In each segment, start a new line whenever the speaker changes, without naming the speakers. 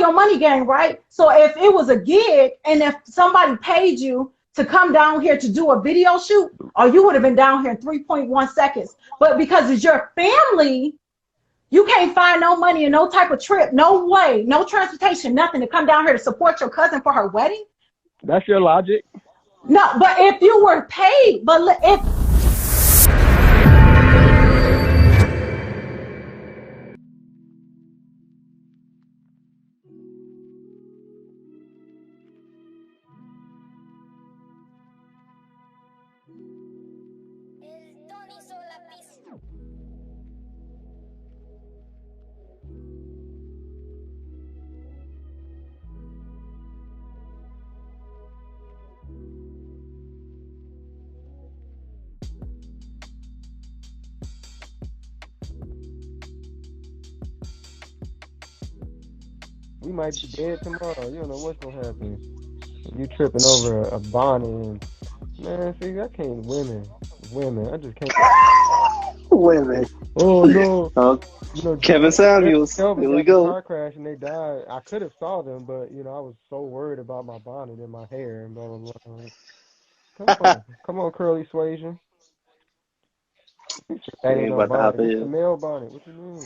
your money game, right? So if it was a gig and if somebody paid you to come down here to do a video shoot, or you would have been down here in 3.1 seconds. But because it's your family, you can't find no money and no type of trip, no way, no transportation, nothing to come down here to support your cousin for her wedding.
That's your logic.
No, but if you were paid, but if
We might be dead tomorrow. You don't know what's gonna happen. You tripping over a bonnet and man, see, I can't women. I just can't.
Women.
Oh no.
You know, Kevin Samuels. Here we go.
Car crash and they died. I could have saw them, but you know I was so worried about my bonnet and my hair and blah blah blah. Come on, Curly Suasion. That ain't no bonnet. It's a male bonnet. What you mean?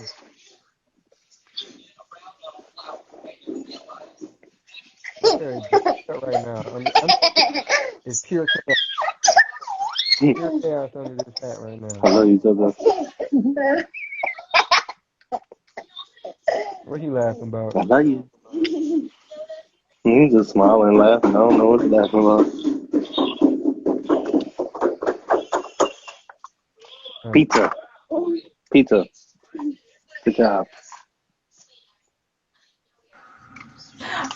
Right now, it's pure chaos. Pure chaos under this hat right now.
I love you so much.
What he laughing about?
I love you. He's just smiling and laughing. I don't know what he's laughing about. Pizza. Good job.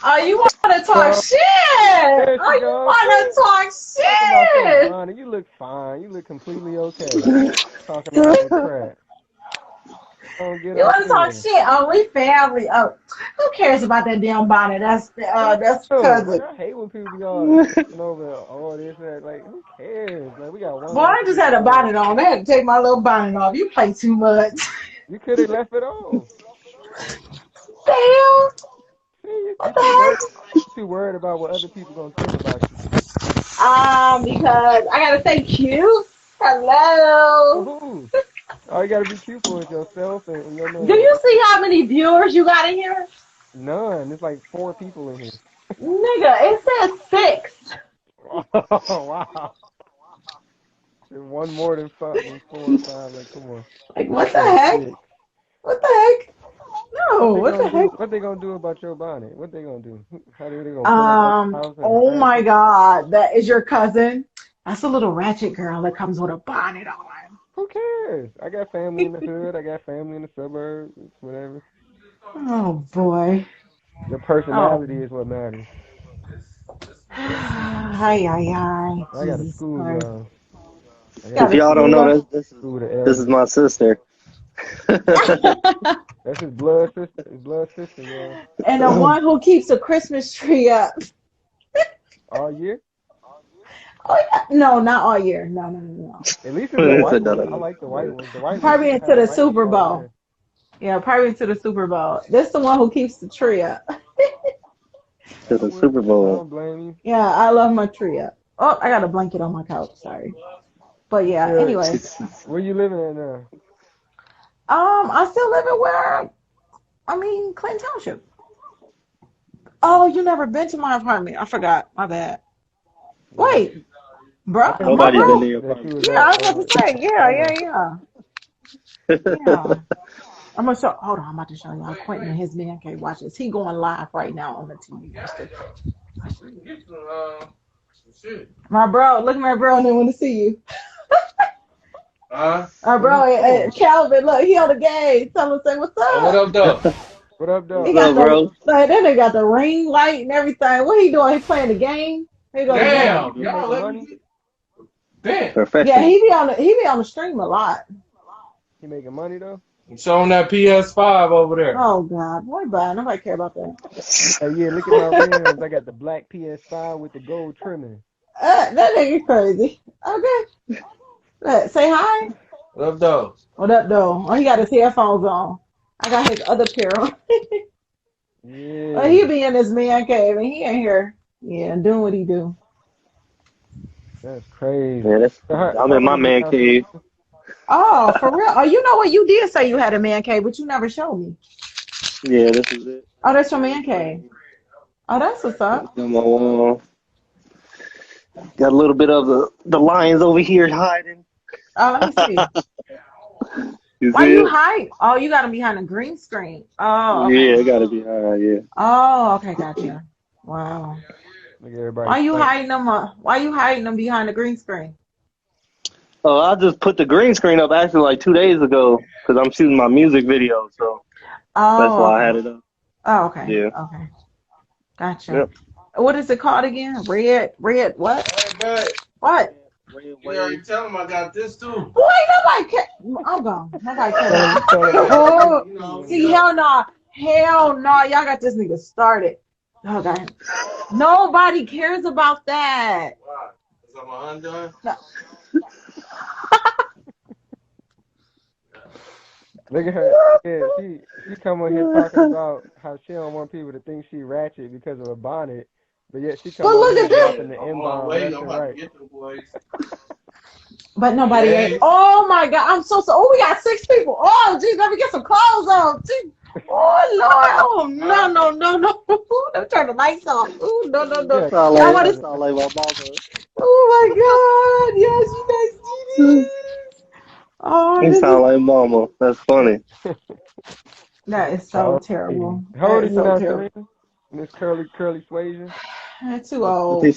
Oh, you want to talk shit? Oh, you want to talk shit?
You look fine. You look completely okay. Talking about crap.
You want to talk shit? Oh, we family. Oh, who cares about that damn bonnet? That's cousin.
I hate when people be all over all this and that. Like, who cares? Like, we got one.
Boy, I just had a bonnet on. I had to take my little bonnet off. You play too much.
You could have left it on.
Damn. What the heck?
You too worried about what other people gonna think about you.
Because I gotta say cute. Hello.
All you gotta be cute for is yourself and your man.
Do you see how many viewers you got in here?
None. There's like 4 people in here.
Nigga, it says 6.
Oh wow. There's one more than 4 or 5. Like, come on.
Like, what the heck? What the heck? No, what the heck?
What they gonna do about your bonnet? What they gonna do? How they gonna
oh my God, that is your cousin? That's a little ratchet girl that comes with a bonnet on.
Who cares? I got family in the hood. I got family in the suburbs. Whatever.
Oh boy.
Your personality is what matters.
Hi.
I got a school, y'all.
If y'all don't know, this is my sister.
That's his blood sister, yeah.
And the one who keeps a Christmas tree up.
All year?
Oh yeah. No, not all year. No.
At least it's the white one. I like the white one.
Probably into the Super Bowl. Yeah, probably into the Super Bowl. This is the one who keeps the tree up.
To the Super Bowl.
I don't blame you.
Yeah, I love my tree up. Oh, I got a blanket on my couch. Sorry. But yeah, anyway.
Where you living at now?
I still live in Clinton Township. Oh, you never been to my apartment. I forgot. My bad. Wait. Bro.
Nobody's been to your apartment.
Yeah, I was about to say. Yeah. I'm gonna show. Hold on, I'm about to show y'all Quentin and his man cave. Watch this. He going live right now on the TV. My bro, look at my bro, and they want to see you. Our bro, Calvin, look, he on the game. Tell him, say what's up.
What up, though?
What up, though?
What up, bro?
Then they got the ring light and everything. What he doing? He playing the game.
Damn, y'all let me. Damn.
Yeah, he be on the stream a lot.
He making money though.
I'm showing that PS5 over there.
Oh God, boy, bye. Nobody care about that.
Oh yeah, look at my rims. I got the black PS5 with the gold trimming.
That nigga crazy. Okay. Say hi.
What up, though?
What up, though? Oh, he got his headphones on. I got his other pair on.
Yeah.
He be in his man cave and he ain't here. Yeah, doing what he do.
That's crazy.
Yeah, I'm in my man cave.
Oh, for real? Oh, you know what? You did say you had a man cave, but you never showed me.
Yeah, this is it.
Oh, that's your man cave. Oh, that's what's up.
Got my wall. Got a little bit of the lions over here hiding.
Oh, let me see.
You
Why
see
you
it?
hide? Oh, you got him behind a green screen. Oh,
Yeah,
okay.
it gotta be high. Yeah.
Oh, okay, gotcha. Wow.
Look at everybody.
Why you hiding them? Why you hiding them behind the green screen?
Oh, I just put the green screen up actually like 2 days ago because I'm shooting my music video, so that's
Oh,
why I had
okay.
it up.
Oh, okay.
Yeah.
Okay. Gotcha.
Yep.
What is it called again? Red what?
Hey, babe.
What?
Red
You already tell him I got this too.
Boy, nobody care. I'm gone. Nobody cares.
Oh,
You know,
See, hell no. Hell no. Y'all got this nigga started. Okay. Nobody cares about that.
Why? Because I'm undone?
No.
Look at her. Yeah, she come on here talking about how she don't want people to think she ratchet because of a bonnet, but yet she come
But
on
look
here
at this.
dropping the
I'm on
M-bomb
way.
left
I'm
and
about to
right.
get them boys.
But nobody
Yeah.
ain't. Oh my God. I'm so sorry. Oh, we got 6 people. Oh, geez. Let me get some clothes on. Geez. Oh, Lord. Oh, no. Let me turn the lights off. Ooh, no.
Yeah,
Sound
Y'all
like
want
that
to.
sound like my mama.
Oh, my God. Yes, you guys see this. Oh,
You
this
sound
is.
like mama. That's funny.
That is so
oh,
terrible.
how
That
old are
is
you
so
now,
terrible.
Serena? Miss Curly Suasion?
I'm too
I
old.
think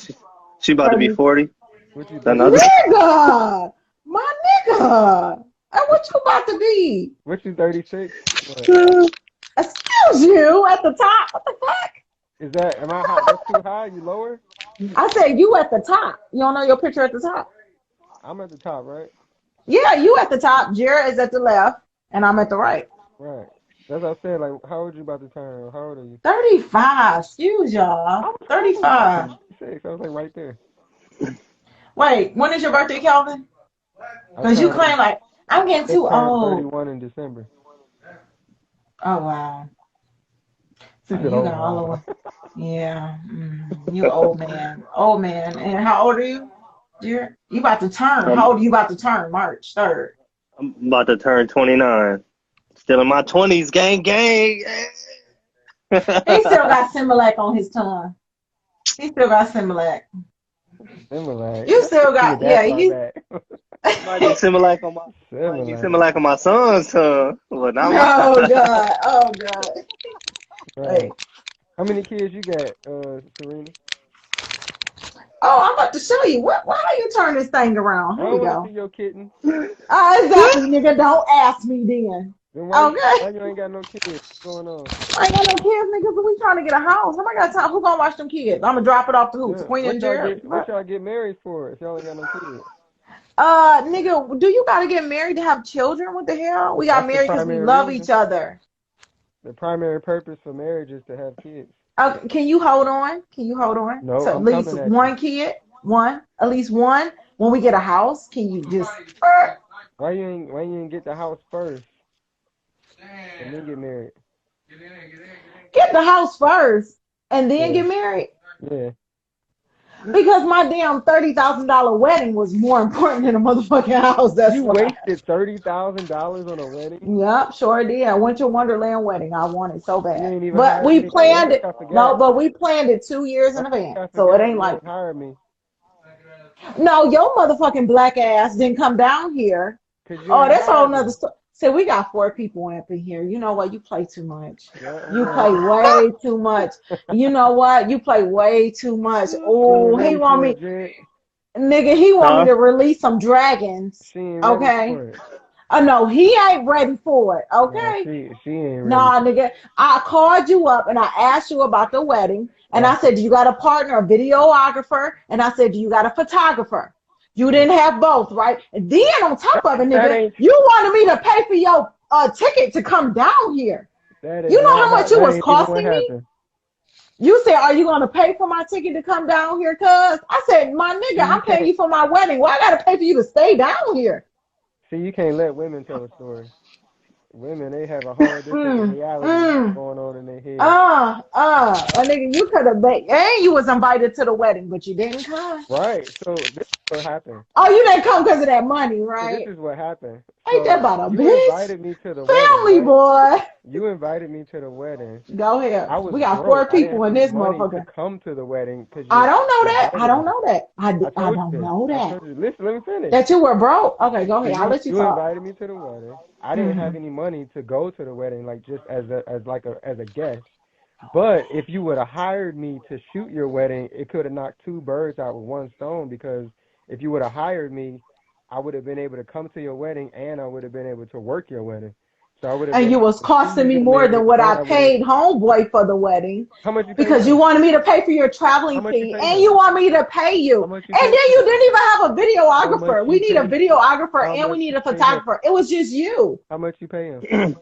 she about to be 40.
What you
Then I
36?
just,
Nigga! My nigga! What you about to be?
What you 36? What?
Excuse you at the top. What the fuck?
Is that, am I high? That's too high? You lower?
I said you at the top. You don't know your picture at the top?
I'm at the top, right?
Yeah, you at the top. Jared is at the left, and I'm at the right.
Right. That's what I said. Like, how old you about to turn? How old are you?
35. Excuse y'all.
I was
35.
36. I was like right there.
Wait, when is your birthday, Kelvin?
I
Because you
turned,
claim like, I'm getting
just
too
turned
old.
31 in December.
Oh, wow.
She
So
said,
you
oh,
got all
wow.
of us. Yeah. You old man. Old man. And how old are you? Dear? You about to turn. How
I'm,
old are you about to turn? March 3rd.
I'm about to turn 29. Still in my 20s, gang.
He still got Similac on his tongue. He still got Similac.
Similac.
You still
Get
got,
that
yeah,
part
he.
back.
Might be Similac on
Similac.
my son's tongue, but not my.
Oh, God. Oh, God.
Right.
Wait.
How many kids you got, Serena?
Oh, I'm about to show you. How you turn this thing around?
I
Here we
don't want to see
go.
your kitten.
Exactly, nigga. Don't ask me then.
Then
Okay.
why you ain't got no kids? What's going on?
I ain't got no kids, nigga. So we trying to get a house. How am I got time? Who gonna watch them kids? I'm gonna drop it off to who? To
Yeah.
Queen and Jared?
What y'all get married for if y'all ain't got no kids?
Nigga, do you gotta get married to have children? What the hell? We got
That's the
married because we
primary
love
reason.
each other.
The primary purpose for marriage is to have kids.
Can you hold on? Can you hold on?
No,
So at
I'm
least
coming at you.
one kid, at least one. When we get a house, can you just
Why you ain't get the house first and then get married?
get the house first and then
Yeah.
get married?
Yeah.
Because my damn $30,000 wedding was more important than a motherfucking house. That's
You
why.
wasted $30,000 on a wedding.
Yep, sure did. Winter Wonderland wedding. I wanted so
You
bad.
ain't even
But
hire
we
me.
planned
What
it.
I
No,
forgot?
but we planned it 2 years in advance.
I
So it
forgot
ain't
you
like,
ain't hire me
no, your motherfucking black ass didn't come down here.
because you
Oh,
ain't
that's a whole
hire
nother
me.
story. So we got 4 people up in here. You know what? You play too much.
Yeah, I'm
You
getting
play
ready.
way too much. You know what? You play way too much.
She ain't
Oh, he
ready
want
for it,
me,
Jared.
nigga, he want me
Huh?
to release some dragons.
She ain't ready
Okay.
for it.
Oh no, he ain't ready for it.
No,
Okay.
she ain't ready.
Nah, nigga, I called you up and I asked you about the wedding. And I
Right.
said, do you got a partner, a videographer? And I said, do you got a photographer? You didn't have both, right? And then on top of it,
That
nigga,
ain't
you wanted me to pay for your ticket to come down here.
that is
You know
not
how
how
much it
that
was
ain't even what
costing me?
happened.
You said, are you going to pay for my ticket to come down here, cuz? I said, my
See,
nigga,
you
I'm paying
can't
you for my wedding. Why I got to pay for you to stay down here?
see you can't let women tell a story. Women, they have a whole different reality going on in their head.
Nigga, you could have made, and you was invited to the wedding, but you didn't come.
Right. So this is what happened.
Oh, you didn't come because of that money, right?
So this is what happened.
Ain't that about a
you
bitch?
Invited me to the
family,
wedding, right?
boy.
You invited me to the wedding.
Go ahead. We got
broke.
4 people in this
money
motherfucker.
To come to the wedding because
I don't know that. I don't know that. I don't know that.
Listen, let me finish.
That you were broke. Okay, go ahead. I'll let you talk.
You invited me to the wedding. I didn't have any money to go to the wedding, like just as a guest. But if you would have hired me to shoot your wedding, it could have knocked 2 birds out with 1 stone, because if you would have hired me, I would have been able to come to your wedding and I would have been able to work your wedding. So I would have. And
you was costing me more than what I paid homeboy for the wedding.
How much you
because you wanted me to pay for your traveling fee and you want me to pay you. And then you didn't even have a videographer. We need a videographer and we need a photographer. It was just you.
How much you pay him?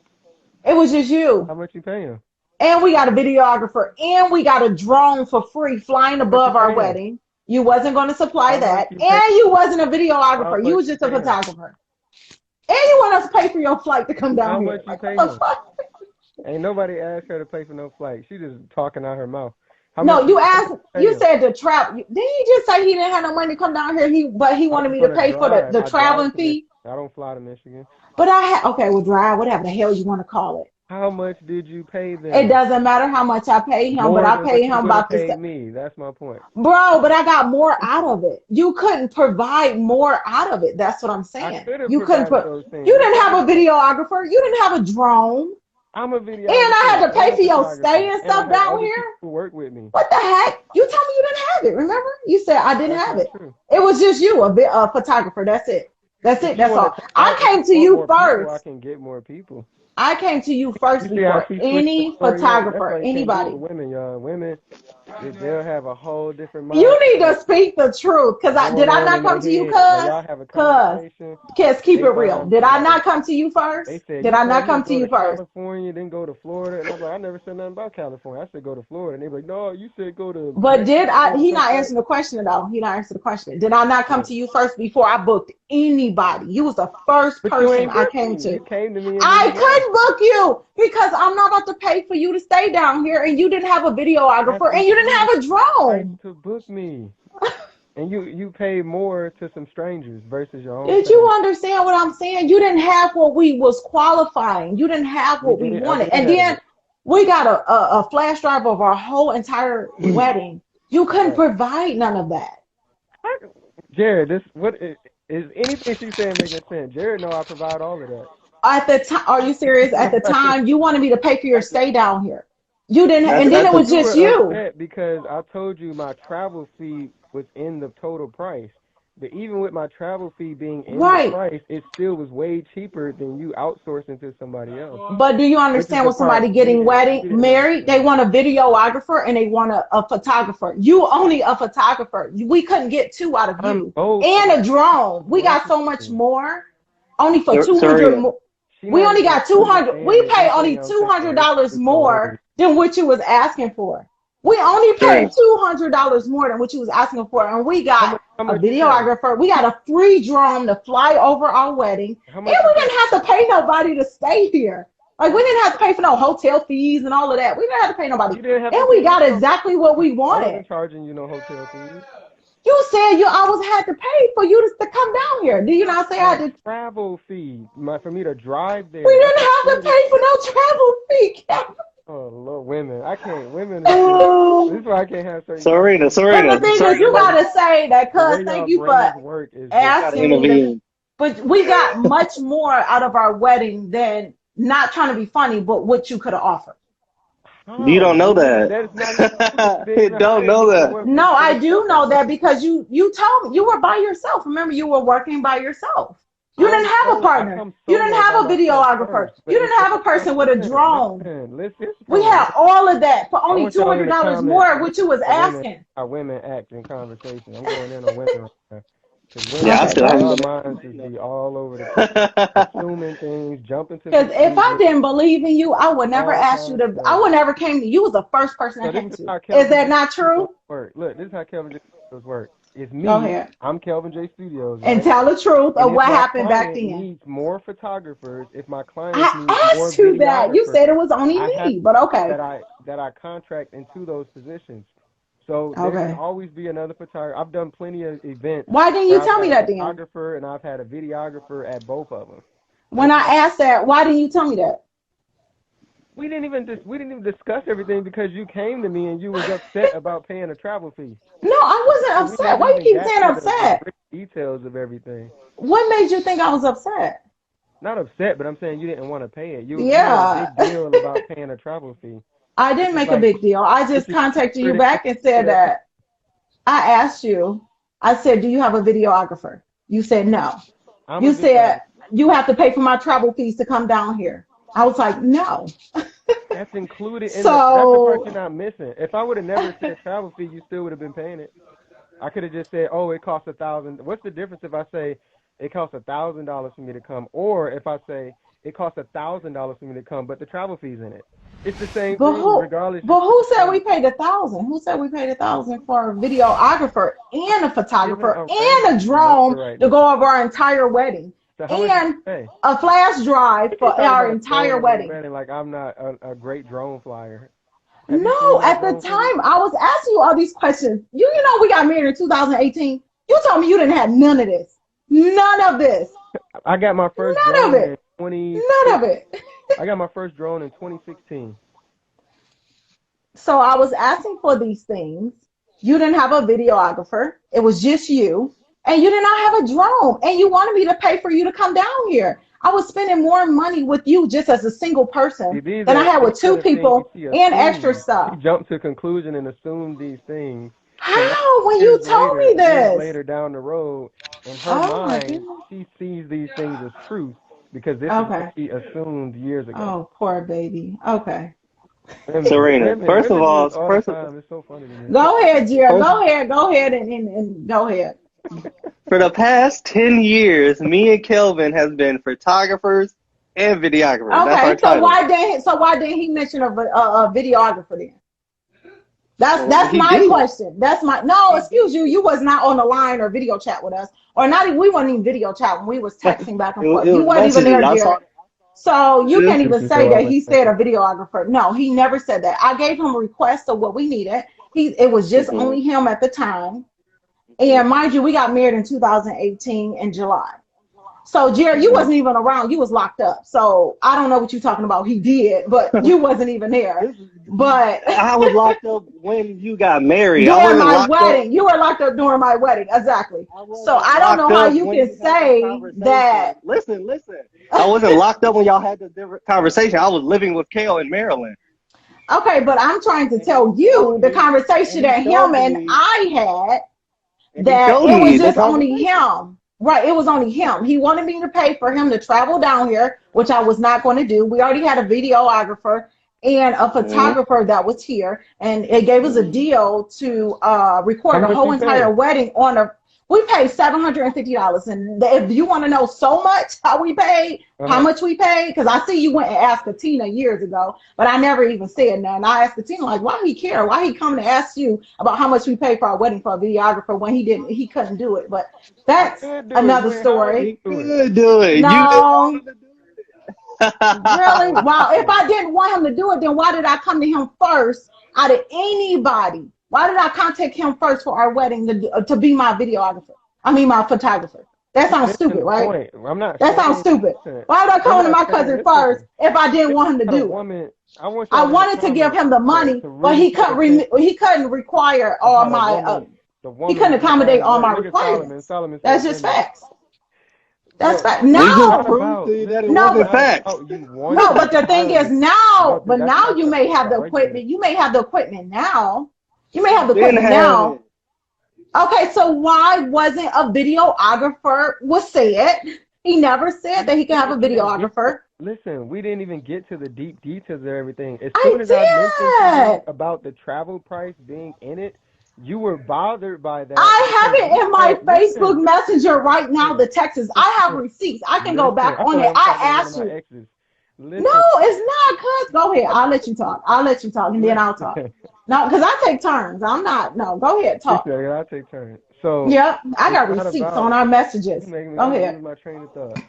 It was just you.
How much you pay him?
And we got a videographer and we got a drone for free flying above our wedding. You wasn't going to supply that. And you wasn't a videographer. You was just a photographer. And you want us to pay for your flight to come down here.
How much you pay him? Ain't nobody asked her to pay for no flight. She just talking out her mouth.
No, you asked. You said the travel. Didn't you just say he didn't have no money to come down here? But he wanted me to pay for the traveling fee.
I don't fly to Michigan.
But I had drive, whatever the hell you want to call it.
How much did you pay them?
It doesn't matter how much I pay him, but I pay him about the
me. That's my point.
Bro, but I got more out of it. You couldn't provide more out of it. That's what I'm saying. You couldn't you didn't have a videographer. You didn't have a drone.
I'm a videographer.
And I had to pay for your stay and stuff down here.
Who work with me?
What the heck? You told me you didn't have it. Remember? You said I didn't have it. It was just you, a photographer. That's it. That's all. I came to you first.
I can get more people.
I came to you first before any photographer, anybody.
Women, they'll have a whole different mind.
You need to speak the truth, because did I not come to you, cuz keep it real. Did I not come to you first? Did I not come to you first?
California, then go to Florida, and I'm like, I never said nothing about California. I said go to Florida, and they were like, no, you said go to.
But did I? He not answering the question though. He not answering the question. Did I not come to you first before I booked anybody? You was the first person I came to.
You came to me.
I couldn't book you because I'm not about to pay for you to stay down here, and you didn't have a videographer, and you didn't have a drone
to book me. And you pay more to some strangers versus your own.
Did you understand what I'm saying? You didn't have what we was qualifying. You didn't have what we wanted. And then we got a flash drive of our whole entire wedding. You couldn't provide none of that.
Jared, what is anything she's saying making sense? Jared, no, I provide all of that.
At the time, are you serious? At the time, you wanted me to pay for your stay down here. You didn't, and then it was just you.
Because I told you my travel fee was in the total price. But even with my travel fee being in the price, it still was way cheaper than you outsourcing to somebody else.
But do you understand with somebody getting married, they want a videographer and they want a photographer. You only a photographer. We couldn't get 2 out of you. And a drone. We got so much more. Only for 200 more. We only got 200. We pay only $200 more than what you was asking for. We only paid $200 more than what you was asking for, and we got a videographer. We got a free drone to fly over our wedding, and we didn't have to pay nobody to stay here. Like, we didn't have to pay for no hotel fees and all of that. We didn't have to pay nobody, and we got exactly what we wanted.
I wasn't charging you no hotel fees.
You said you always had to pay for you to come down here. Do you not say I had to?
Travel fee for me to drive there.
We didn't have to pay for no travel fee.
Oh Lord, women! I can't. Women. This is why I can't have certain.
Serena.
But the thing is, you gotta say that, cuz thank you for asking me. But we got much more out of our wedding than not trying to be funny, but what you could have offered.
You don't know that. You don't know that.
No, I do know that because you told me you were by yourself. Remember, you were working by yourself. You didn't have a partner. You didn't have a videographer. You didn't have a person with a drone. We had all of that for only $200 more, which you was asking.
How women act in conversation. I'm going in on women.
Yeah, I still have
minds just be all over the place, assuming things, jumping to.
Because if I didn't believe in you, I would never ask you to. I would never came to you. Was the first person I came to. Is that not true?
Look, this is how Kelvin works. It's me.
Go ahead.
I'm Kelvin J Studios.
And
right?
tell the truth
And
of
if
what
my
happened back
client
then.
needs more photographers, if my clients
I
need more
asked you that. You
videographers,
said it was only
I have
me, but okay.
that I contract into those positions. So there
Okay.
can always be another photographer. I've done plenty of events.
Why didn't you tell me that then?
I've had a photographer and I've had a videographer at both of them.
When I asked that, why didn't you tell me that?
We didn't even discuss everything because you came to me and you was upset about paying a travel fee.
No, I wasn't upset. Why you keep saying upset?
The details of everything.
What made you think I was upset?
Not upset, but I'm saying you didn't want to pay it. You made a big deal about paying a travel fee.
I didn't make a big deal. I just contacted you back and said that I asked you. I said, do you have a videographer? You said no. You said you have to pay for my travel fees to come down here. I was like, no.
That's included in that's the part you're not missing. If I would have never said travel fee, you still would have been paying it. I could have just said, oh, it costs $1,000. What's the difference if I say it costs $1,000 for me to come, or if I say it costs $1,000 for me to come, but the travel fee's in it? It's the same thing, regardless.
But who said we paid $1,000? Who said we paid $1,000 for a videographer and a photographer and a drone to go over our entire wedding? So and a flash drive for our entire wedding.
Like I'm not a great drone flyer.
No, at the time I was asking you all these questions. You know we got married in 2018. You told me you didn't have none of this. None of this.
I got my first
drone in
20.
None of it.
I got my first drone in 2016.
So I was asking for these things. You didn't have a videographer. It was just you. And you did not have a drone, and you wanted me to pay for you to come down here. I was spending more money with you just as a single person than I had with two people and extra stuff.
You jumped to a conclusion and assumed these things.
How? When you told me this?
Later down the road, in her mind, she sees these things as truth because this is what she assumed years ago.
Oh, poor baby. Okay.
Serena, first of all,
it's so funny to me.
Go ahead, Jared. Go ahead and go ahead.
For the past 10 years, me and Kelvin has been photographers and videographers.
Okay, so why didn't he mention a videographer then? That's my question. Excuse you. You was not on the line or video chat with us, or not even. We weren't even video chat when we was texting back and forth. You weren't even there, Jared. So you can't even say that he said a videographer. No, he never said that. I gave him a request of what we needed. It was just only him at the time. And mind you, we got married in 2018 in July. So, Jared, you wasn't even around. You was locked up. So, I don't know what you're talking about. He did, but you wasn't even there. But
I was locked up when you got married.
During my wedding. You were locked up during my wedding. Exactly. So, I don't know how you can say that.
Listen. I wasn't locked up when y'all had the conversation. I was living with Kale in Maryland.
Okay, but I'm trying to tell you the conversation that him and I had. That it was just only him. Right, it was only him. He wanted me to pay for him to travel down here, which I was not going to do. We already had a videographer and a photographer that was here, and it gave us a deal to record the whole entire wedding on a. We paid $750, and if you want to know so much how we paid, how much we paid, because I see you went and asked Katina years ago, but I never even said nothing. I asked Katina, like, why he care? Why he come to ask you about how much we paid for our wedding for a videographer when he couldn't do it? But that's another story.
He could do it.
No. Really? Wow. If I didn't want him to do it, then why did I come to him first out of anybody? Why did I contact him first for our wedding to be my videographer? I mean, my photographer. That sounds stupid, right?
I'm not.
That sounds stupid. Why did I come to my cousin first if I didn't want him to do it? I wanted to give him the money, but he couldn't require all my. He couldn't accommodate all my requirements. That's just facts. That's fact. Now, no, but the thing is now, you may have the equipment. You may have the equipment now. You may have the equipment now. Okay, so why wasn't a videographer was said? He never said that he could have a videographer.
Listen, we didn't even get to the deep details of everything. As soon as I mentioned about the travel price being in it, you were bothered by that.
I have it in my Facebook Messenger right now, the texts. I have receipts. I can go back on it. I asked you. No, it's not, cuz. Go ahead. I'll let you talk. And then I'll talk. No, because I take turns. I'm not. No, go ahead. Talk.
I'll take turns. So
yep, I
it's
got
not
receipts
about
on our messages.
you making me
Go ahead.
lose my train of thought.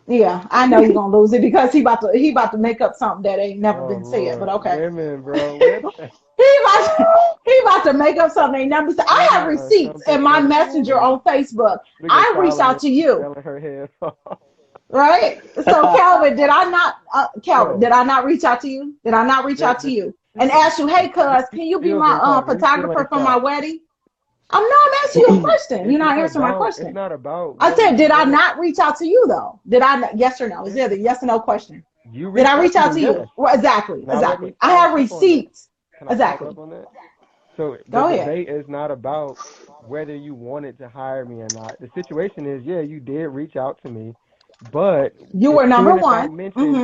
Yeah, I know you're gonna lose it because he about to make up something that ain't never
Oh
been said. But
Lord,
okay.
women, bro, women.
He about to make up something ain't never said. I have
Women are
receipts in
something
my
else,
messenger
man.
on Facebook.
Look at
I reached
Tyler
out to you,
selling her head off.
right? So Calvin, did I not? Calvin,
Bro,
did I not reach out to you? Did I not reach out to you and
listen,
ask you, hey, cuz, can you be
still been
my
talking. You still
photographer
ain't
for my
stopped.
wedding? I'm asking you a question. You're
It's
not
not
answering my
about. It's
question.
not about
I
whether
said,
you
did I
want to.
not reach out to you though? Did I? Yes or no? Is there the yes or no question?
You
Did
reached
I
out
reach
to
out
me,
to
yes.
you? Well, exactly,
Now let me
exactly. I
follow
have
up on that.
receipts.
Can I follow
Exactly.
up on that? So the
Go ahead.
debate is not about whether you wanted to hire me or not. The situation is, yeah, you did reach out to me, but
You were number one.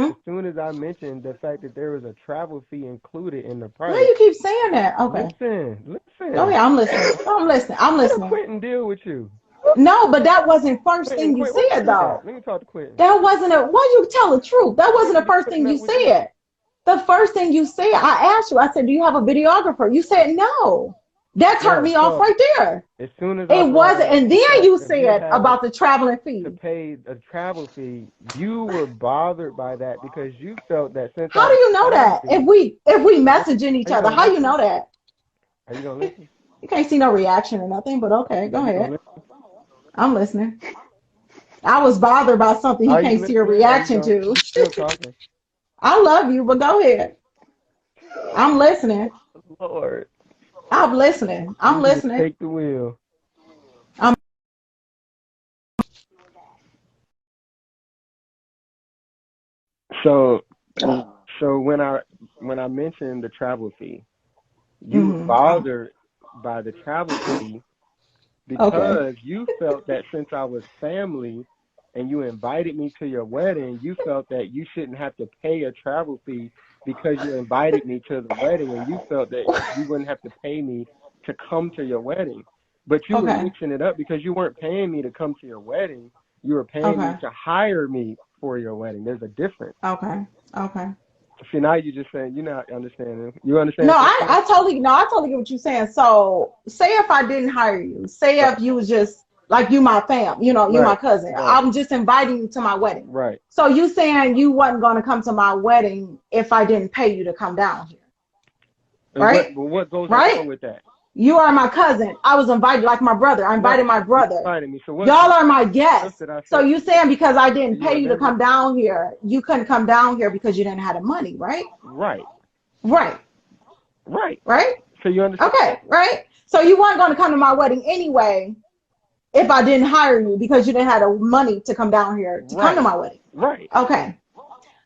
as soon as I mentioned the fact that there was a travel fee included in the
Why
price,
you keep saying that? Okay. Go
listen.
ahead. I'm listening. I'm listening. I'm
Let
listening.
Quentin deal with you.
No, but that wasn't first
Quentin,
thing you
Quentin, where
said
Quentin
though.
at? Let me talk to Quentin.
That wasn't a. Why you tell the truth? That wasn't the
Quentin be
first
putting
thing you
up with you.
said. The first thing you said, I asked you. I said, "Do you have a videographer?" You said no. That turned
No,
me off
so
right there.
as soon as I
It
brought
wasn't,
up
and
the
then
fact
you
of you
said
having
about the traveling
to
fee.
pay a travel fee, you were bothered by that because you felt that since I
How do
was
you know that?
family,
If we
listen,
messaging each
are you
other,
gonna
how you
listen?
know that?
Are you gonna listen?
You can't see no reaction or nothing, but okay,
Are
go
you gonna
ahead.
listen?
I'm listening. I was bothered by something he
Are you
can't see a
listening? Are you
reaction
gonna?
to.
You still talking?
I love you, but go ahead. I'm listening.
Lord,
I'm listening. I'm
you need to
listening.
take the wheel.
I'm
So, so when I mentioned the travel fee, you were bothered by the travel fee
okay.
because you felt that since I was family and you invited me to your wedding, you felt that you shouldn't have to pay a travel fee because you invited me to the wedding, and you felt that you wouldn't have to pay me to come to your wedding. But you were
Okay.
mixing it up because you weren't paying me to come to your wedding. You were paying me
Okay.
to hire me for your wedding. There's a difference.
Okay. Okay.
See, now you're just saying you're not understanding. You
No,
understand what I'm saying?
I totally get what you're saying. So say if I didn't hire you, say
Right.
if you was just like you my fam, you my
Right.
cousin.
Right.
I'm just inviting you to my wedding.
Right.
So you saying you wasn't gonna come to my wedding if I didn't pay you to come down here.
And
Right?
what goes
Right?
along with that?
You are my cousin. I was invited like my brother. I invited
Right.
my
You
brother.
invited me. So
Y'all are my
what else
guests.
did I
So
say?
you saying because I
Do
didn't
you
pay you to
remember?
come down here, you couldn't come down here because you didn't have the money, right?
Right.
Right.
Right.
Right?
So you understand?
Okay, right? So you weren't going to come to my wedding anyway if I didn't hire you because you didn't have the money to come down here to come to
Right.
my wedding.
Right.
Okay.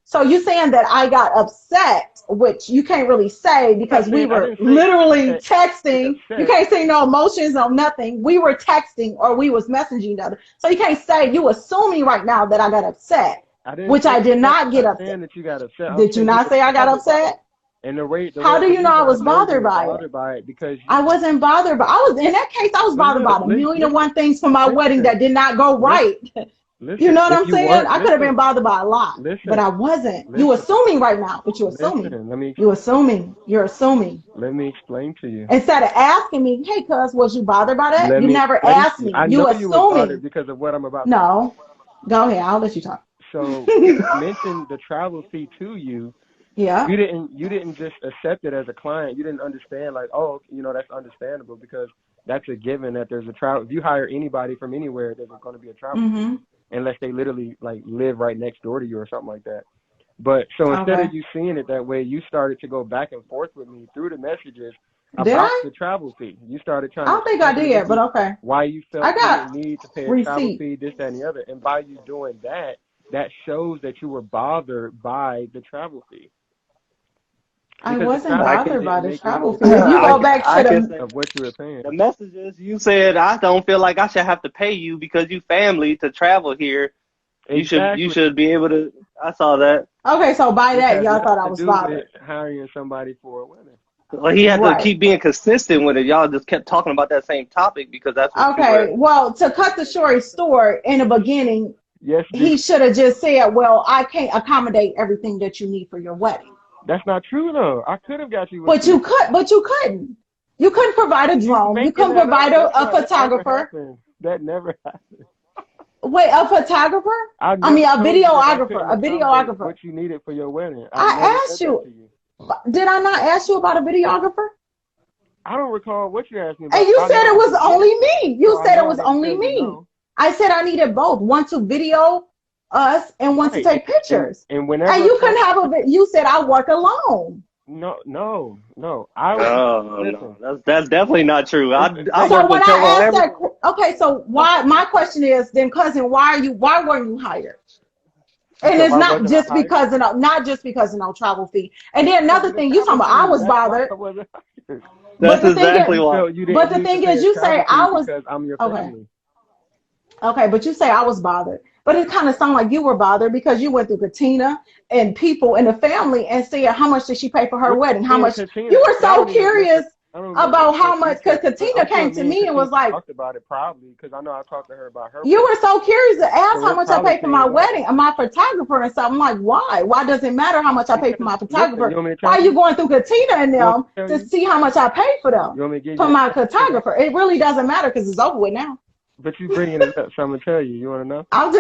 So you saying that I got upset, which you can't really say because we
I
were
didn't say
literally
that
texting. You
upset.
can't say no emotions, no nothing. We were texting or we was messaging each other. So you can't say you assuming right now that I got upset,
I didn't
which
say
I did
that.
not
I'm
get
not
upset.
saying that you got upset. I'm
Did you
saying you
not
were
say I got
bothered by it.
upset?
And the
How do you know I
reason I
was
know you
bothered
were
by it?
bothered by it because
I wasn't bothered, but I was in that case. I was
but
bothered
look,
by the million and one things for my wedding
listen,
that did not go right. You know what
if
I'm
you
saying?
weren't,
I could have been bothered by a lot, but
listen,
I wasn't. You
listen,
assuming right now, but you assuming.
listen, let me
You assuming. You're assuming.
explain to you.
Instead of asking me, hey, cuz, was you bothered by that?
Let
You
me
never
explain to
asked
you.
me.
I know
You
you was bothered
assuming.
because of what I'm about to say.
No. Go ahead. I'll let you talk.
So when I mentioned the travel fee to you,
Yeah.
you didn't just accept it as a client. You didn't understand like, oh, that's understandable because that's a given that there's a travel. If you hire anybody from anywhere, there's going to be a travel fee unless they literally like live right next door to you or something like that. But so instead
Okay.
of you seeing it that way, you started to go back and forth with me through the messages
Did
about
I?
the travel fee. You started
I
trying to
don't think I
explain to
did, but
me
okay.
why you felt
I
you
got
didn't need to pay a travel
receipt.
fee, this, that, and the other. And by you doing that, that shows that you were bothered by the travel fee.
I
Because the
wasn't
travel fee
bothered by
didn't
the
make any
travel fee. If you
decision
go back to
I can say
of what you were paying.
the messages you said I don't feel like I should have to pay you because you family to travel here.
Exactly.
You should be able to. I saw that.
okay, so by
Which
that,
has
y'all
nothing
thought I
to
was
do with
bothered.
hiring somebody for a wedding.
Well, he had to
Right.
keep being consistent with it. Y'all just kept talking about that same topic because that's what you were.
Okay, well, to cut the story short, in the beginning,
Yes,
he should have just said, well, I can't accommodate everything that you need for your wedding.
that's not true though. I could have got you what
But
you
you couldn't. You couldn't provide a drone. You couldn't provide a photographer.
That never happened.
Wait, a photographer? I mean, a videographer. A videographer.
What you needed for your wedding?
I asked you. Did I not ask you about a videographer?
I don't recall what you asked me about.
And you said it was only me. You said it was only me. I said I needed both. One to video us and one to take pictures. And whenever you couldn't have you said I work alone.
No.
That's definitely not true.
So why? My question is then, cousin, why weren't you hired? And it's not just because of no travel fee. And then another thing, you talking about I was bothered.
That's exactly why.
But the thing is, you say I was
because I'm your family.
Okay, but you say I was bothered. But it kind of sounded like you were bothered because you went through Katina and people in the family and said, how much did she pay for her wedding? How much? You were so curious about how much, because Katina came to me and was like,
talked about it probably because I know I talked to her about her.
You were so curious to ask how much I paid for my wedding and my photographer and stuff. I'm like, why? Why does it matter how much I paid for my photographer? Why are you going through Katina and them to see how much I paid for them? For my photographer. It really doesn't matter because it's over with now.
But you bringing it up, so I'm gonna tell you. You want to know?
I'm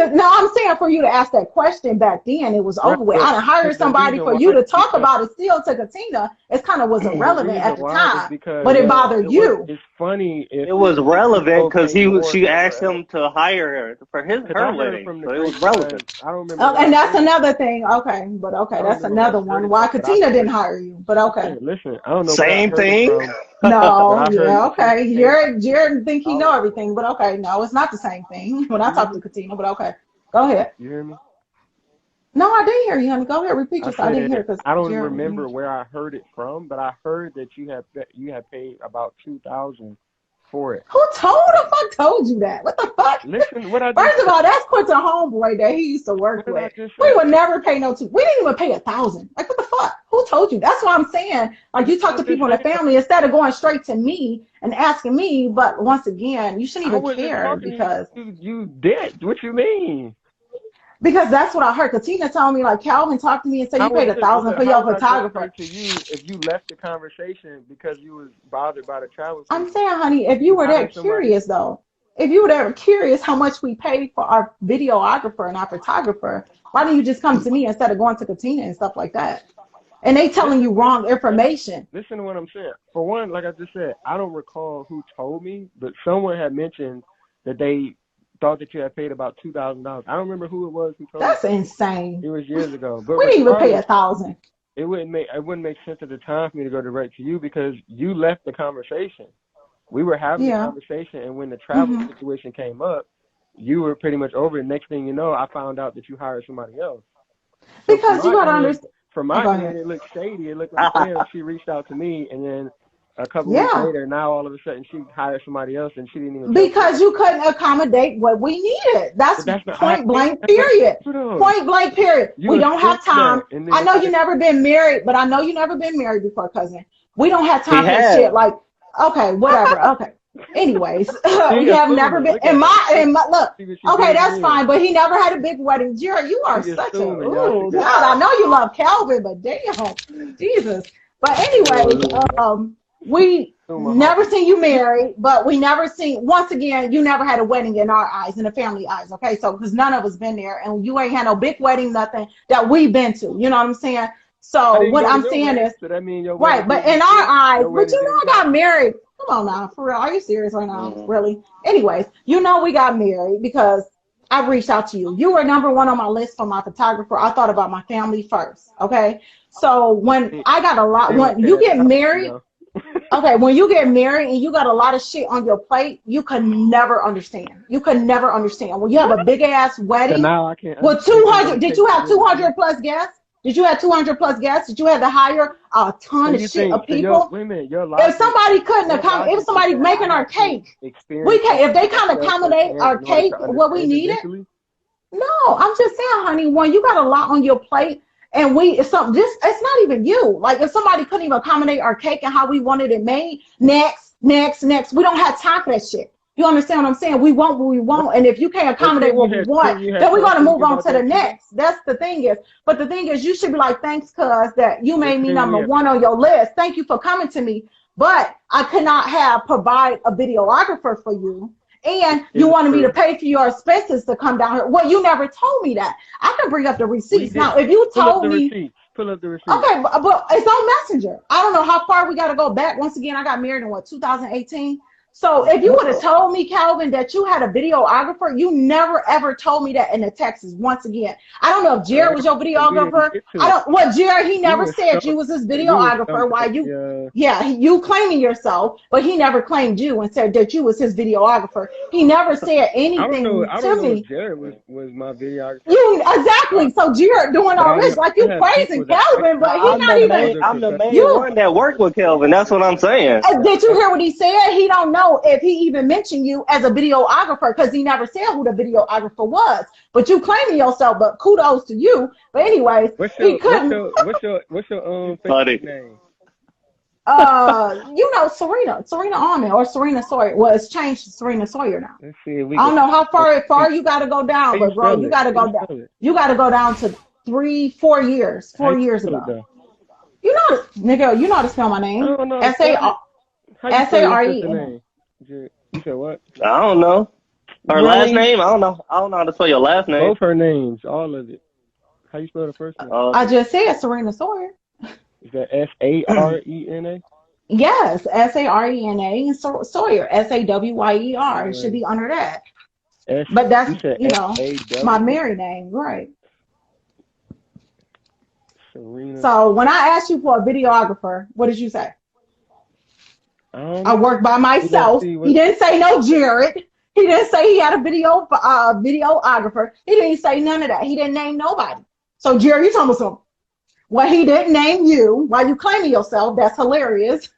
saying for you to ask that question back then, it was over with. I done hired somebody for you to talk about it still to Katina. It kind of was irrelevant at the time, but it bothered you.
It's funny.
It was relevant because she asked him to hire her for her wedding, so it was relevant.
I don't remember.
And that's another thing. Okay, but that's another one. Why Katina didn't hire you? But okay.
Listen, I don't know.
Same thing.
No, yeah, okay. Jared think he know everything, but okay, no, it's not the same thing when I talk to Katina, but okay. Go ahead.
You hear me?
No, I didn't hear you, honey. Go ahead, repeat yourself. I didn't hear because
I don't remember where I heard it from, but I heard that you had paid about $2,000 for it.
Who the fuck told you that? What the fuck?
Listen, what I
First of all, that's Quentin homeboy that he used to work with. We would never pay no we didn't even pay $1,000. Like, what the fuck? Who told you? That's what I'm saying. Like, you talk to people in the family instead of going straight to me and asking me. But once again, you shouldn't even care because
you did. What you mean?
Because that's what I heard. Katina told me, like, Calvin talked to me and said you paid $1,000 for your photographer.
To you, if you left the conversation because you was bothered by the travel fee.
I'm saying, honey, if you were that curious, though, if you were that curious how much we paid for our videographer and our photographer, why didn't you just come to me instead of going to Katina and stuff like that? And they telling you wrong information.
Listen to what I'm saying. For one, like I just said, I don't recall who told me, but someone had mentioned that they thought that you had paid about $2,000. I don't remember who it was who told me.
That's insane.
It was years ago. But
we didn't even pay $1,000.
It wouldn't make sense at the time for me to go direct to you because you left the conversation. We were having a conversation, and when the travel situation came up, you were pretty much over it. Next thing you know, I found out that you hired somebody else.
So because you gotta understand.
From my end, it looked shady. It looked like she reached out to me, and then a couple weeks later, now all of a sudden she hired somebody else, and she didn't even.
Because you couldn't accommodate what we needed. That's point blank. Period. Point blank. Period. We don't have time. I know you never been married, but I know you never been married before, cousin. We don't have time for shit. Like, okay, whatever. Okay. Anyways, we have never been. And my look. Okay, that's fine. But he never had a big wedding. Jared, you are such a. Ooh, God, I know you love Calvin, but damn, Jesus. But anyway, we never seen you married, but we never seen, once again, you never had a wedding in our eyes, in the family eyes, okay? So, because none of us been there, and you ain't had no big wedding, nothing that we've been to, you know what I'm saying? So, what I'm saying is, right, but in our eyes, but you know I got married. Come on now, for real, are you serious right now? Really? Anyways, you know we got married because I reached out to you. You were number one on my list for my photographer. I thought about my family first, okay? So, when I got a lot, when you get married, okay, when you get married and you got a lot of shit on your plate, you can never understand. You can never understand. When you have a big ass wedding, with 200, did you have 200 plus guests? Did you have 200 plus guests? Did you have to hire a ton of shit of people? If somebody couldn't accommodate, if somebody making our cake, we can. If they can't accommodate our cake, what we needed. No, I'm just saying, honey. When you got a lot on your plate. And it's not even you. Like, if somebody couldn't even accommodate our cake and how we wanted it made, next. We don't have time for that shit. You understand what I'm saying? We want what we want. And if you can't accommodate what we want, then we're going to move on to the next. That's the thing is. But the thing is, you should be like, thanks, cuz, that you made me number one on your list. Thank you for coming to me. but I could not provide a videographer for you. And you wanted me to pay for your expenses to come down here. Well, you never told me that. I can bring up the receipts. Now, if you told me.
Pull up the receipts.
Okay, but it's on Messenger. I don't know how far we got to go back. Once again, I got married in, 2018? So if you would have told me, Kelvin, that you had a videographer, you never ever told me that in the texts. Once again, I don't know if Jared was your videographer. Jared, he never said you was his videographer. Why you? Yeah, you claiming yourself, but he never claimed you and said that you was his videographer. He never said anything to me.
I don't know if Jared was my videographer.
Exactly. So Jared doing all this like you praising Kelvin, but he not even.
I'm the main one that worked with Kelvin. That's what I'm saying.
Did you hear what he said? He don't know if he even mentioned you as a videographer because he never said who the videographer was. But you claiming yourself, but kudos to you. But anyways, he couldn't.
What's your Facebook name?
Serena Almond or Serena Sawyer. Well, it's changed to Serena Sawyer now.
Let's see.
I don't know how far you got to go down, but bro, you got to go down. You got to go down to 4 years. 4 years ago. You know, nigga, you know how to spell my name. S-A-R-E-N.
You said what?
I don't know. Her last name? I don't know. I don't know how to spell your last name.
Both her names, all of it. How you spell the first name?
I just said Serena Sawyer.
Is that S-A-R-E-N-A?
Yes, S-A-R-E-N-A and Sawyer, S-A-W-Y-E-R. It should be under that. But that's, my married name, right?
Serena.
So when I asked you for a videographer, what did you say? I work by myself. He didn't say no Jared. He didn't say he had a videographer. He didn't say none of that. He didn't name nobody. So Jared, you talking about something? Well, he didn't name you. Why you claiming yourself? That's hilarious.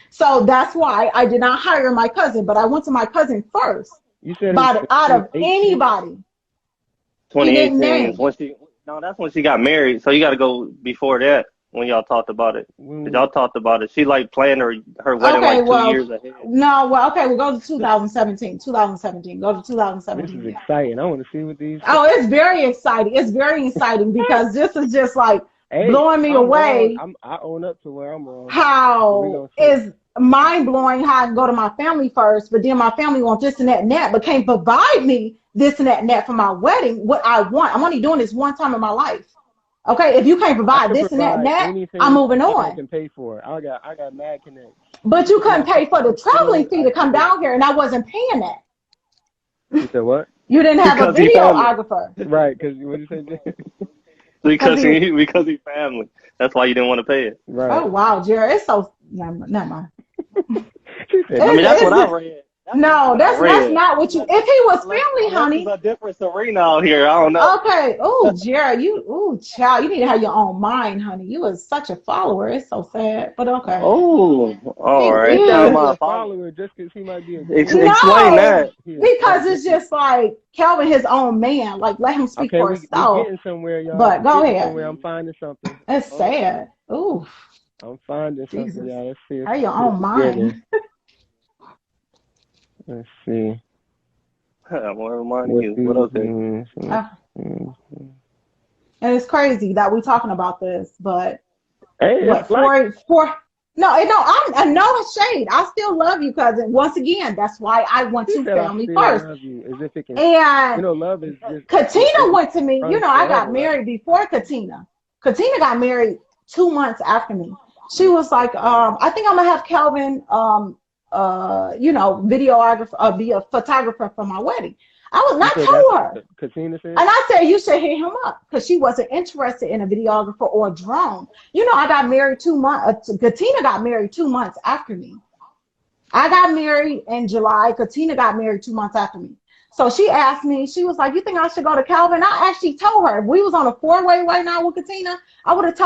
So that's why I did not hire my cousin, but I went to my cousin first.
You said
out of anybody.
2018 is when that's when she got married. So you got to go before that. When y'all talked about it, y'all talked about it. She like planned her wedding 2 years ahead.
No, we'll go to 2017. 2017. Go to 2017.
This is exciting. I want to see what these.
Oh, it's very exciting. It's very exciting because this is just like blowing me away.
I own up to where I'm wrong.
How is mind blowing how I go to my family first, but then my family wants this and that and that, but can't provide me this and that and that for my wedding. What I want, I'm only doing this one time in my life. Okay, if you can't provide this and that and that, I'm moving on.
I can pay for it. I got mad connects.
But you couldn't pay for the traveling fee to come down here, and I wasn't paying that.
You said what?
You didn't have a videographer.
Right, because what did you say?
because he family. That's why you didn't want to pay it.
Right. Oh wow, Jared, it's so never mind.
That's what I read.
That's not what you. If he was family, honey.
There's a different Serena out here. I don't know.
Okay. Oh, Jared, child, you need to have your own mind, honey. You was such a follower. It's so sad, but okay.
Oh, all right.
I'm a follower just because he might be.
Explain that.
Because it's just like Kelvin, his own man. Like let him speak for himself.
We're getting somewhere, y'all.
But go ahead.
Somewhere. I'm finding something.
That's sad. Ooh.
I'm finding something, y'all. Let's see.
Have your own mind.
Let's see.
I'm reminding you. What else?
And it's crazy that we're talking about this, but
hey,
no, no shade. I still love you, cousin. Once again, that's why I went to family first.
Love you, as if it can,
and
love is just.
Katina went to me. I got married before Katina. Katina got married 2 months after me. She was like, I think I'm gonna have Kelvin videographer, be a photographer for my wedding. I was not told her.
Katina said?
And I said, you should hit him up because she wasn't interested in a videographer or a drone. I got married 2 months. Katina got married 2 months after me. I got married in July. Katina got married 2 months after me. So she asked me, she was like, you think I should go to Kelvin? I actually told her, if we was on a 4-way right now with Katina, I would have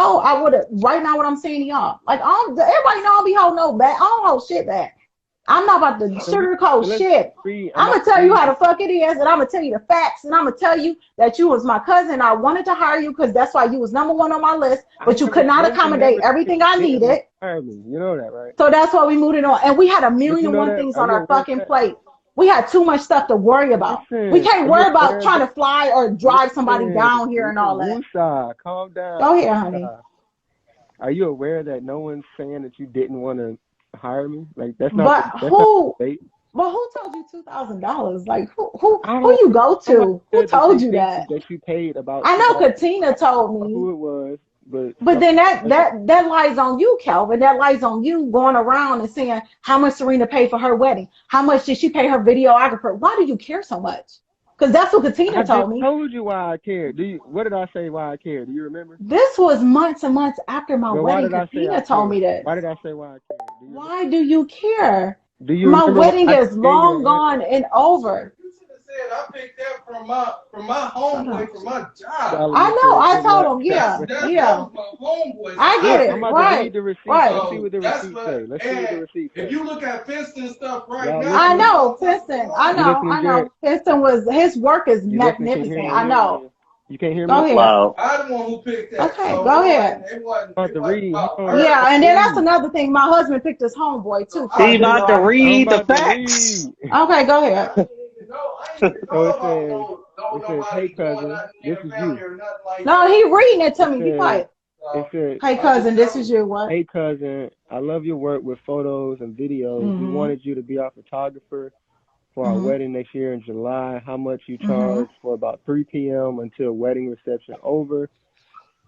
right now what I'm saying to y'all. Like, everybody know I don't be holding no back. I don't hold shit back. I'm not about to sugarcoat shit. I'm going to tell you how the fuck it is, and I'm going to tell you the facts, and I'm going to tell you that you was my cousin. I wanted to hire you because that's why you was #1 on my list, but you could not accommodate everything I needed.
You know that, right?
So that's why we moved it on. And we had a million and one things on our fucking plate. We had too much stuff to worry about. We can't worry about trying to fly or drive somebody down here and all that.
Calm down.
Go here, honey.
Are you aware that no one's saying that you didn't want to hire me? Like that's
But
not the,
who?
bait.
But who told you $2,000? Like who you go to? Who told you that?
That you paid about.
I know Katina told me
who it was,
but then that lies on you, Kelvin. That lies on you going around and saying how much Serena paid for her wedding. How much did she pay her videographer? Why do you care so much? Because that's what Katina told me.
I told you why I cared. What did I say why I cared? Do you remember?
This was months and months after my wedding. Katina told me that.
Why did I say why I cared?
Why do you care?
Do you
my wedding is long gone and over.
You should have said I picked that from my homeboy from my job.
I know. I told him, yeah.
That was my homeboy.
I get it.
I'm about to read the receipt.
Right.
Let's see what the receipt say. Let's see what the receipt say.
If you look at Piston stuff right now.
I know, Piston. I know. Piston his work is magnificent. I know.
You can't hear me?
Go ahead.
Wow.
I'm the one who picked that.
Okay, go ahead. Yeah, and then that's another thing. My husband picked his homeboy too.
He about to read the facts.
Okay, go ahead.
So it says, hey cousin, this is you.
No, he reading it to me. Be quiet.
It said,
hey cousin, this is you. What?
Hey cousin, I love your work with photos and videos. We wanted you to be our photographer for our wedding next year in July. How much you charge for about 3 p.m. until wedding reception over.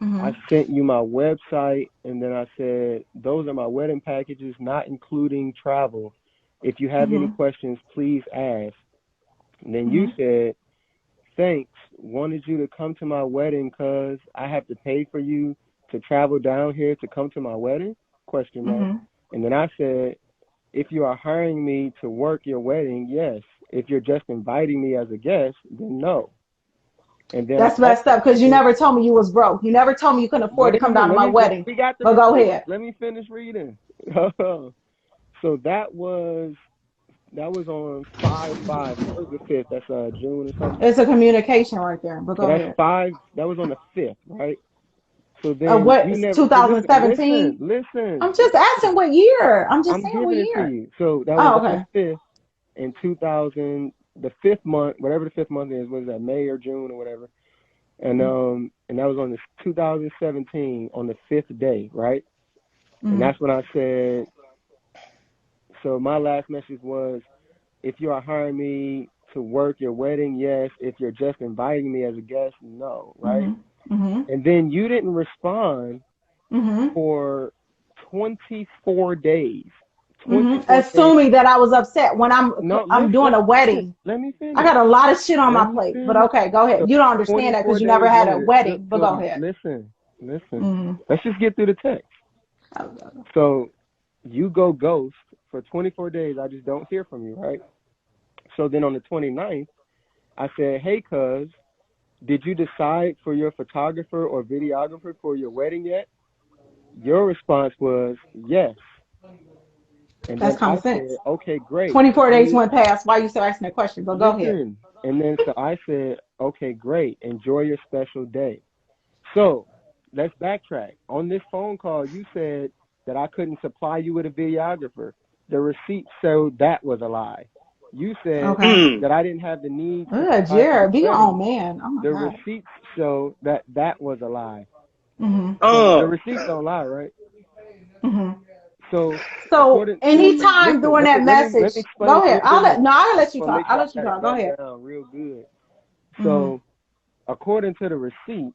I sent you my website, and then I said, those are my wedding packages, not including travel. If you have any questions, please ask. And then you said, thanks, wanted you to come to my wedding because I have to pay for you to travel down here to come to my wedding? Question mark. And then I said, if you are hiring me to work your wedding, yes. If you're just inviting me as a guest, then no. And then
that's messed up because you never told me you was broke. You never told me you couldn't afford to come down to my wedding. But go ahead.
Let me finish reading. So that was on 5/5. That was the 5th. That's June or something.
It's a communication right there. But go ahead.
That was on the 5th, right? So then
what? 2017.
Listen.
I'm just asking what year. I'm just saying what year.
To you. So that was the 5th in 2000. The 5th month, whatever the 5th month is, was that May or June or whatever? And that was on the 2017 on the 5th day, right? And that's when I said. So my last message was, if you are hiring me to work your wedding, yes. If you're just inviting me as a guest, no, right? And then you didn't respond for 24 days.
Assuming that I was upset when I'm doing a wedding.
Let me finish.
I got a lot of shit on my plate, but okay, go ahead. You don't understand that because you never had a wedding, but go ahead.
Listen. Let's just get through the text. So you go ghost for 24 days. I just don't hear from you, right? So then on the 29th, I said, hey, cuz, did you decide for your photographer or videographer for your wedding yet? Your response was yes. And
that's common sense.
Said, okay, great.
24 days went past. Why are you still asking that question? But go ahead.
And then so I said, okay, great. Enjoy your special day. So let's backtrack. On this phone call, you said that I couldn't supply you with a videographer. The receipt showed that was a lie. You said that I didn't have the need.
Jared, be on, man. Oh
the
God.
Receipts show that was a lie. The receipts don't lie, right? So
anytime during that message, go ahead. I'll let you talk. I'll let you talk. Go ahead.
Real good. So according to the receipts,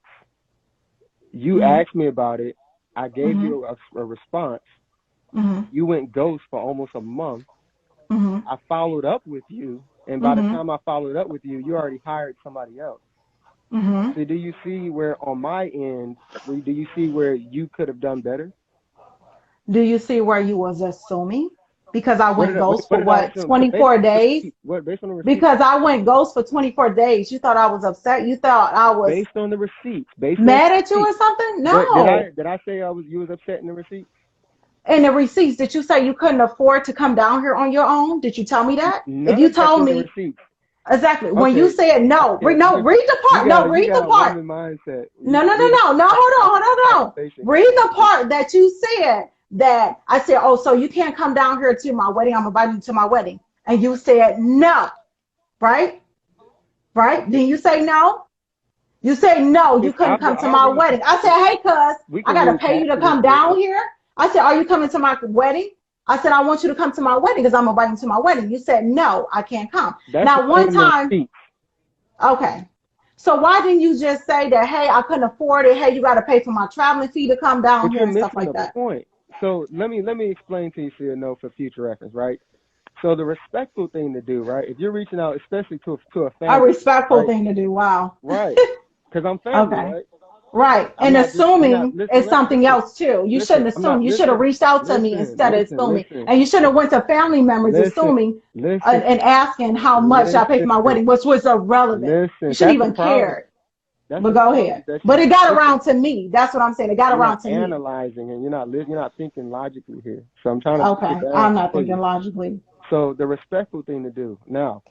you asked me about it. I gave you a response. You went ghost for almost a month. I followed up with you, and by the time I followed up with you, you already hired somebody else. So do you see where on my end, do you see where you could have done better?
Do you see where you was assuming? Because I went ghost for 24 days?
Based on the receipts?
Because I went ghost for 24 days. You thought I was upset? You thought I was
based on the receipts?
Mad at you or something? No.
Did I say you was upset in the receipts?
In the receipts, did you say you couldn't afford to come down here on your own? Did you tell me that? If you told me exactly when you said no, read the part. Read the part. No. Hold on. Read the part that you said that I said, oh, so you can't come down here to my wedding. I'm inviting you to my wedding, and you said no, right? Then you say no. You say no. You couldn't come to my wedding. I said, hey, cuz, I gotta pay you to come down here. I said, are you coming to my wedding? I said, I want you to come to my wedding because I'm inviting you to my wedding. You said, no, I can't come.
That's
now, one time,
speech.
okay. So why didn't you just say that, hey, I couldn't afford it. Hey, you got to pay for my traveling fee to come down here and stuff like that.
Point. So let me explain to you so you know for future reference, right? So the respectful thing to do, right? If you're reaching out, especially to a family.
A respectful thing to do, wow.
Right. Because I'm family,
okay.
right?
Right. And assuming is something else too. You shouldn't assume. You should have reached out to me instead of assuming. And you should have went to family members assuming and asking how much I paid for my wedding, which was irrelevant. You shouldn't even care. But go ahead. But it got around to me. That's what I'm saying. It got around to me.
You're analyzing and you're not thinking logically here. So I'm trying to.
Okay. I'm not thinking logically.
So the respectful thing to do now,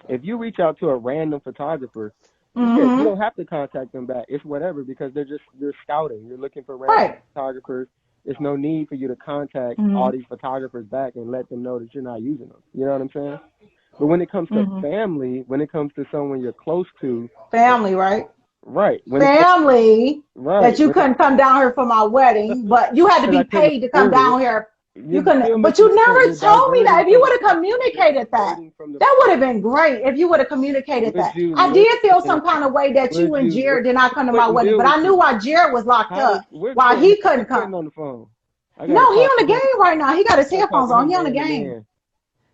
if you reach out to a random photographer. You don't have to contact them back. It's whatever because you're scouting. You're looking for random photographers. There's no need for you to contact all these photographers back and let them know that you're not using them. You know what I'm saying? But when it comes to family, when it comes to someone you're close to,
family, right?
Right.
Family that you couldn't come down here for my wedding, but you had to be paid to come down here. You couldn't, but you never told me that. If you would have communicated that, that would have been great. If you would have communicated that, I did feel some kind of way that you and Jared did not come to my wedding, but I knew why Jared was locked up, why he couldn't come.
On the phone.
No, he on the game right now. He got his headphones on. He on the game.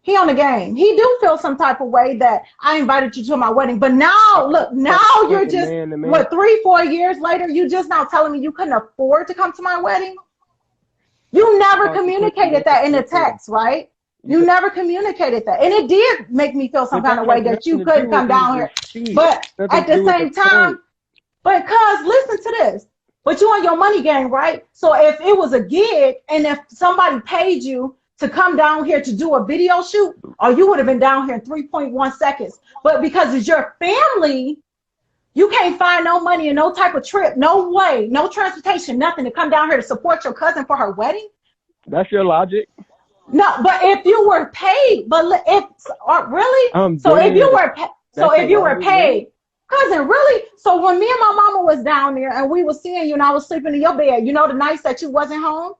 He on the game. He do feel some type of way that I invited you to my wedding, but now look, now you're just what 3-4 years later, you just now telling me you couldn't afford to come to my wedding. You never communicated that in the text, right? You never communicated that. And it did make me feel some kind of way that you couldn't come down here. But at the same time, because listen to this, but you on your money game, right? So if it was a gig and if somebody paid you to come down here to do a video shoot, or you would have been down here in 3.1 seconds. But because it's your family, you can't find no money and no type of trip, no way, no transportation, nothing to come down here to support your cousin for her wedding.
That's your logic.
No, but if you were paid, but if really, so if you were paid, cousin, really. So when me and my mama was down there and we were seeing you and I was sleeping in your bed, you know the nights that you wasn't home,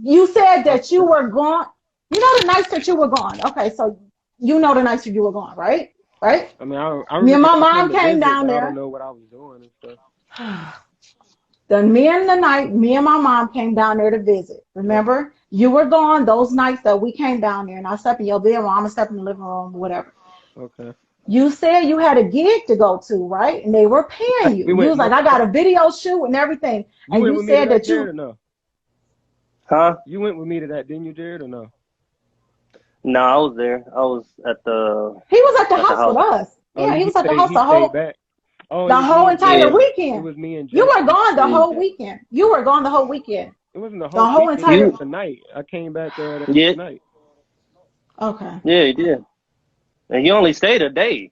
you said that you were gone. You know the nights that you were gone. Okay, so you know the nights that you were gone, right? Right?
I mean,
me and my mom came down there.
I don't know what I was doing and stuff.
Then me and my mom came down there to visit. Remember? You were gone those nights that we came down there, and I slept in your bed, mama slept in the living room, whatever.
Okay.
You said you had a gig to go to, right? And they were paying you. You was like, I got a video shoot and everything. And you said that you...
No?
Huh?
You went with me to that, didn't you, Jared, or no?
No, I was there. I was at the...
He was at the house with us. Yeah, he was at the house the whole entire weekend.
It was me and Jared.
You were gone the whole weekend. You were gone the whole weekend.
It wasn't the whole entire night. I came back there the night.
Okay.
Yeah, he did. And you only stayed a day.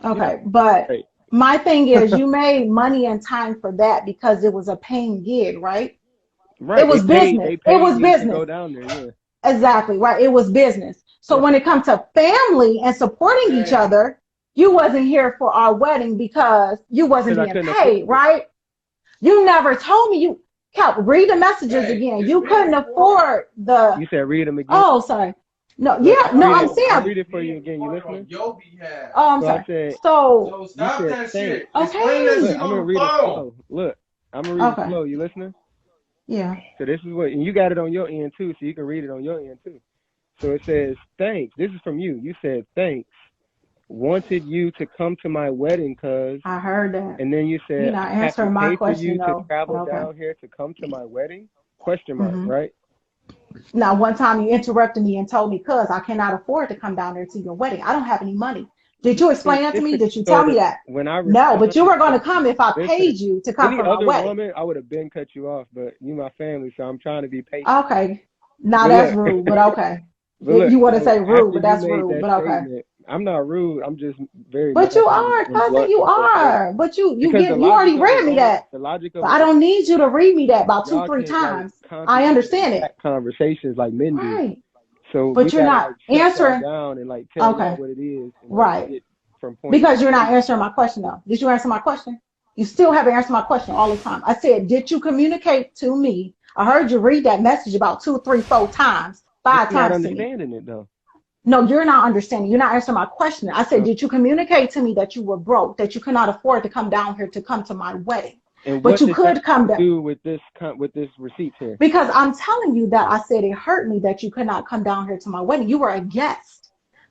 Okay, but my thing is you made money and time for that because it was a paying gig, right?
Right.
It was business. It was business.
Go down there, yeah.
Exactly, right. It was business. So when it comes to family and supporting each other, you wasn't here for our wedding because you wasn't being paid, right? You never told me you read the messages again. You couldn't afford the...
You said read them again?
Oh, sorry. No, I'm saying...
I'll read it for you again. You listening?
Oh, I'm sorry. So
stop that shit.
Okay.
Look, I'm going to read it slow. Look, I'm going to read it slow. You listening?
Yeah.
So this is what... And you got it on your end, too, so you can read it on your end, too. So it says, thanks. This is from you. You said, thanks. Wanted you to come to my wedding, cuz.
I heard that.
And then you said,
you're not answering my question,
you to travel down here to come to my wedding? Question mark, right?
Now, one time you interrupted me and told me, cuz I cannot afford to come down there to your wedding. I don't have any money. Did you explain that to me? Did you tell me that? No, but you were going to come if I paid you to come for my wedding.
Woman, I would have been cut you off, but you my family, so I'm trying to be patient.
Okay. Now that's rude, but okay. You want to say rude, but that's rude, but okay.
I'm not rude. I'm just very.
But you are, cousin. You are. But you already read me that. But I don't need you to read me that about 2-3 times. I understand it.
Conversations like men do.
Right.
So,
but you're not answering.
Down and tell me what it is.
Right. Because you're not answering my question though. Did you answer my question? You still haven't answered my question all the time. I said, did you communicate to me? I heard you read that message about 2, 3, 4 times. 5
You're not
times to me.
understanding it though.
No, you're not understanding. You're not answering my question. I said, did you communicate to me that you were broke, that you could not afford to come down here to come to my wedding?
And
but
what
you could come down.
Do with this receipt here?
Because I'm telling you that I said it hurt me that you could not come down here to my wedding. You were a guest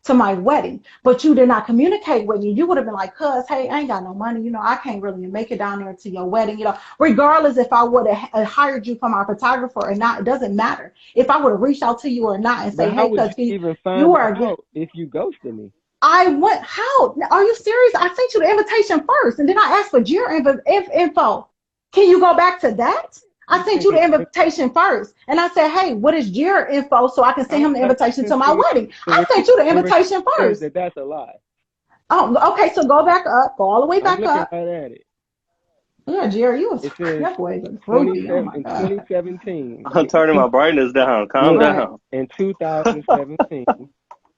to my wedding, but you did not communicate with me. You would have been like, cuz, hey, I ain't got no money. You know, I can't really make it down there to your wedding. You know, regardless if I would have hired you for my photographer or not, it doesn't matter. If I would have reached out to you or not and say, hey, cuz, you were a guest.
If you ghosted me.
I went, how? Are you serious? I sent you the invitation first, and then I asked for your info. Can you go back to that? I sent you the invitation first, and I said, hey, what is your info so I can send him the invitation to my wedding? I sent you the invitation first.
That's a lie.
Oh, okay, so go back up, go all the way back up.
Right at it.
Yeah, Jerry, you was
it says
that boy was groovy. Oh my
in
God.
2017.
I'm turning my brightness down. Calm down.
In 2017.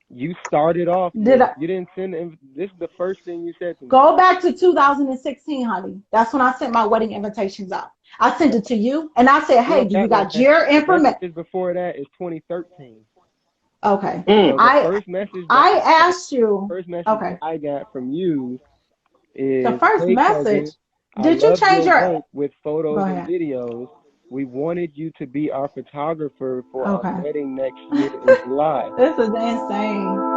You started off. You didn't send. This is the first thing you said to me.
Go back to 2016, honey. That's when I sent my wedding invitations out. I sent it to you, and I said, "Hey, do you got your information?"
Before that is 2013.
Okay.
So first message.
I asked you.
First message I got from you is
the first message.
Cousin,
did you change your
with photos and videos? We wanted you to be our photographer for our wedding next year in July.
This is insane.